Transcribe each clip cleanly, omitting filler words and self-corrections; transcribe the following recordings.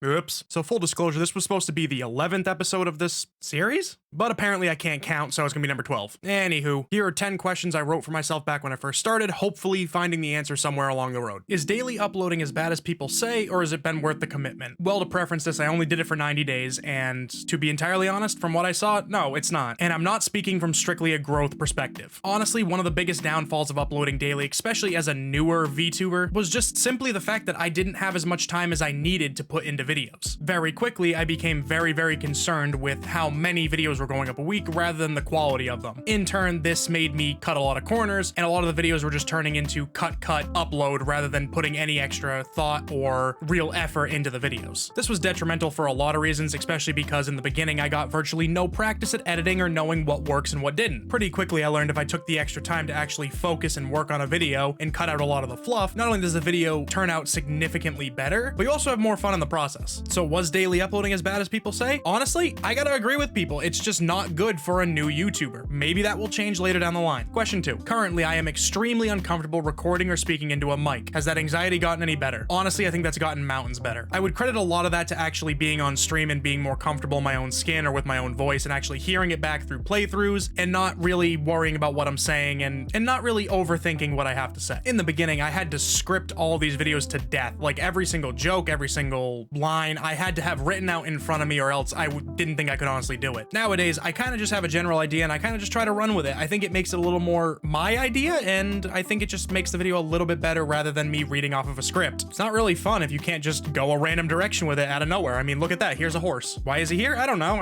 Oops. So full disclosure, this was supposed to be the 11th episode of this series, but apparently I can't count, so it's gonna be number 12. Anywho, here are 10 questions I wrote for myself back when I first started, hopefully finding the answer somewhere along the road. Is daily uploading as bad as people say, or has it been worth the commitment? Well, to preference this, I only did it for 90 days, and to be entirely honest, from what I saw, no, it's not. And I'm not speaking from strictly a growth perspective. Honestly, one of the biggest downfalls of uploading daily, especially as a newer VTuber, was just simply the fact that I didn't have as much time as I needed to put into videos. Very quickly, I became very concerned with how many videos were going up a week rather than the quality of them. In turn, this made me cut a lot of corners, and a lot of the videos were just turning into cut, upload, rather than putting any extra thought or real effort into the videos. This was detrimental for a lot of reasons, especially because in the beginning, I got virtually no practice at editing or knowing what works and what didn't. Pretty quickly, I learned if I took the extra time to actually focus and work on a video and cut out a lot of the fluff, not only does the video turn out significantly better, but you also have more fun in the process. So was daily uploading as bad as people say? Honestly, I gotta agree with people. It's just not good for a new YouTuber. Maybe that will change later down the line. Question 2. Currently, I am extremely uncomfortable recording or speaking into a mic. Has that anxiety gotten any better? Honestly, I think that's gotten mountains better. I would credit a lot of that to actually being on stream and being more comfortable in my own skin or with my own voice and actually hearing it back through playthroughs and not really worrying about what I'm saying and not really overthinking what I have to say. In the beginning, I had to script all these videos to death. Like every single joke, every single line, I had to have written out in front of me or else I didn't think I could honestly do it. Nowadays, I kind of just have a general idea and I kind of just try to run with it. I think it makes it a little more my idea, and I think it just makes the video a little bit better rather than me reading off of a script. It's not really fun if you can't just go a random direction with it out of nowhere. I mean, look at that. Here's a horse. Why is he here? I don't know.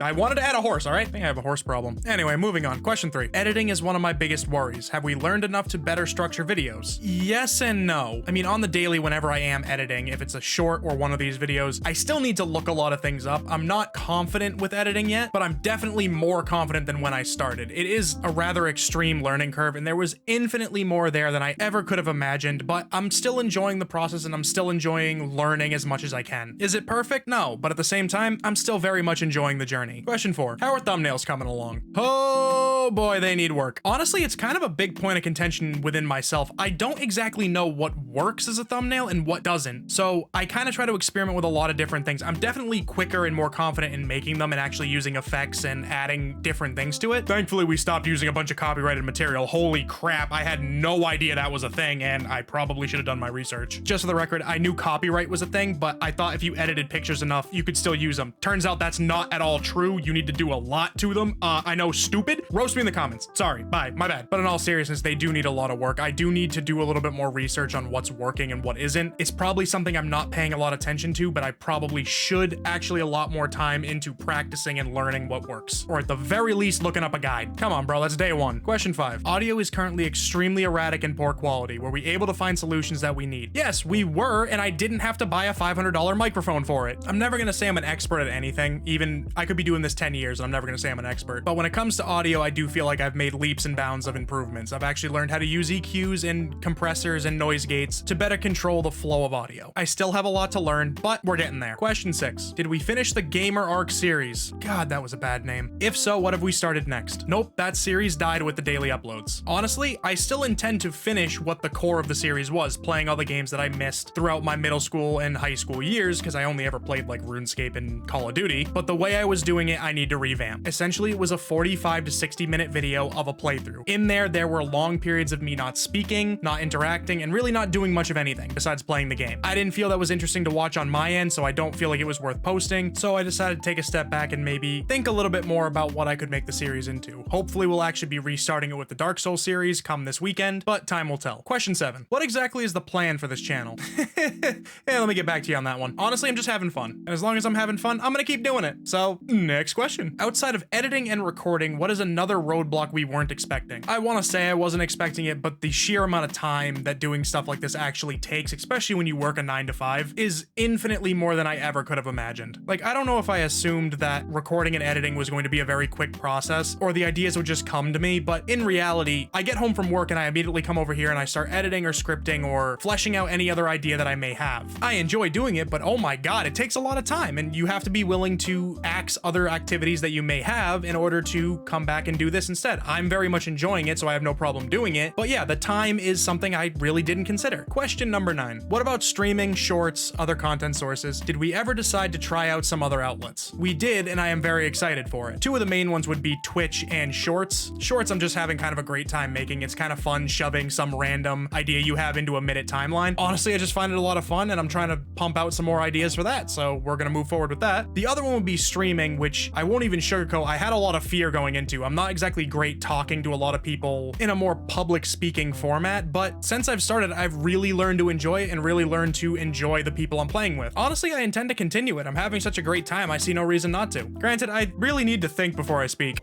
I wanted to add a horse, all right? I think I have a horse problem. Anyway, moving on. Question 3. Editing is one of my biggest worries. Have we learned enough to better structure videos? Yes and no. I mean, on the daily, whenever I am editing, if it's a short or one of these videos, I still need to look a lot of things up. I'm not confident with editing yet, but I'm definitely more confident than when I started. It is a rather extreme learning curve, and there was infinitely more there than I ever could have imagined, but I'm still enjoying the process and I'm still enjoying learning as much as I can. Is it perfect? No, but at the same time, I'm still very much enjoying the journey. Question 4. How are thumbnails coming along? Oh boy, they need work. Honestly, it's kind of a big point of contention within myself. I don't exactly know what works as a thumbnail and what doesn't, so I kind of try to experiment with a lot of different things. I'm definitely quicker and more confident in making them and actually using effects and adding different things to it. Thankfully, we stopped using a bunch of copyrighted material. Holy crap, I had no idea that was a thing, and I probably should have done my research. Just for the record, I knew copyright was a thing, but I thought if you edited pictures enough, you could still use them. Turns out that's not at all true. You need to do a lot to them. I know, stupid. Roast me in the comments. Sorry, bye, my bad. But in all seriousness, they do need a lot of work. I do need to do a little bit more research on what's working and what isn't. It's probably something I'm not paying a lot of attention to, but I probably should actually a lot more time into practicing and learning what works. Or at the very least, looking up a guide. Come on, bro, that's day 1. Question 5. Audio is currently extremely erratic and poor quality. Were we able to find solutions that we need? Yes, we were, and I didn't have to buy a $500 microphone for it. I'm never gonna say I'm an expert at anything. Even I could be doing this 10 years and I'm never gonna say I'm an expert. But when it comes to audio, I do feel like I've made leaps and bounds of improvements. I've actually learned how to use EQs and compressors and noise gates to better control the flow of audio. I still have a lot to learn, but we're getting there. Question 6. Did we finish the Gamer Arc series? God, that was a bad name. If so, what have we started next? Nope, that series died with the daily uploads. Honestly, I still intend to finish what the core of the series was, playing all the games that I missed throughout my middle school and high school years, because I only ever played like RuneScape and Call of Duty, but the way I was doing it, I need to revamp. Essentially, it was a 45 to 60 minute video of a playthrough. In there were long periods of me not speaking, not interacting, and really not doing much of anything besides playing the game. I didn't feel that was interesting to watch on my end, so I don't feel like it was worth posting, so I decided to take a step back and maybe think a little bit more about what I could make the series into. Hopefully, we'll actually be restarting it with the Dark Souls series come this weekend, but time will tell. Question 7. What exactly is the plan for this channel? Yeah, let me get back to you on that one. Honestly, I'm just having fun, and as long as I'm having fun, I'm gonna keep doing it. So, next question. Outside of editing and recording, what is another roadblock we weren't expecting? I want to say I wasn't expecting it, but the sheer amount of time that doing stuff like this actually takes, especially when you work a 9 to 5, is infinitely more than I ever could have imagined. Like, I don't know if I assumed that recording and editing was going to be a very quick process, or the ideas would just come to me, but in reality, I get home from work and I immediately come over here and I start editing or scripting or fleshing out any other idea that I may have. I enjoy doing it, but oh my god, it takes a lot of time, and you have to be willing to axe other activities that you may have in order to come back and do this instead. I'm very much enjoying it, so I have no problem doing it, but yeah, the time is something I really didn't consider. Question number 9. What about streaming, shorts, other content sources? Did we ever decide to try out some other outlets? We did, and I am very excited for it. Two of the main ones would be Twitch and Shorts. Shorts I'm just having kind of a great time making. It's kind of fun shoving some random idea you have into a minute timeline. Honestly, I just find it a lot of fun, and I'm trying to pump out some more ideas for that, so we're gonna move forward with that. The other one would be streaming, which I won't even sugarcoat. I had a lot of fear going into. I'm not exactly great talking to a lot of people in a more public speaking format, but since I've started, I've really learned to enjoy it and really learned to enjoy the people I'm playing with. Honestly, I intend to continue it. I'm having such a great time, I see no reason not to. Granted, I really need to think before I speak.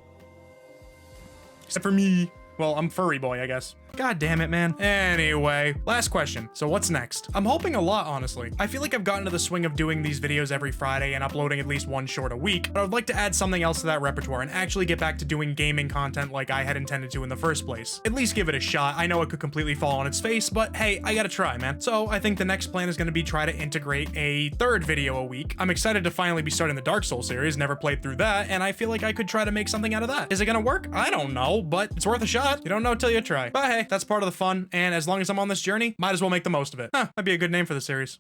Except for me. Well, I'm furry boy, I guess. God damn it, man. Anyway, last question. So what's next? I'm hoping a lot, honestly. I feel like I've gotten to the swing of doing these videos every Friday and uploading at least one short a week, but I would like to add something else to that repertoire and actually get back to doing gaming content like I had intended to in the first place. At least give it a shot. I know it could completely fall on its face, but hey, I gotta try, man. So I think the next plan is gonna be try to integrate a third video a week. I'm excited to finally be starting the Dark Souls series, never played through that, and I feel like I could try to make something out of that. Is it gonna work? I don't know, but it's worth a shot. You don't know till you try. But hey, that's part of the fun, and as long as I'm on this journey, might as well make the most of it. Huh, that'd be a good name for the series.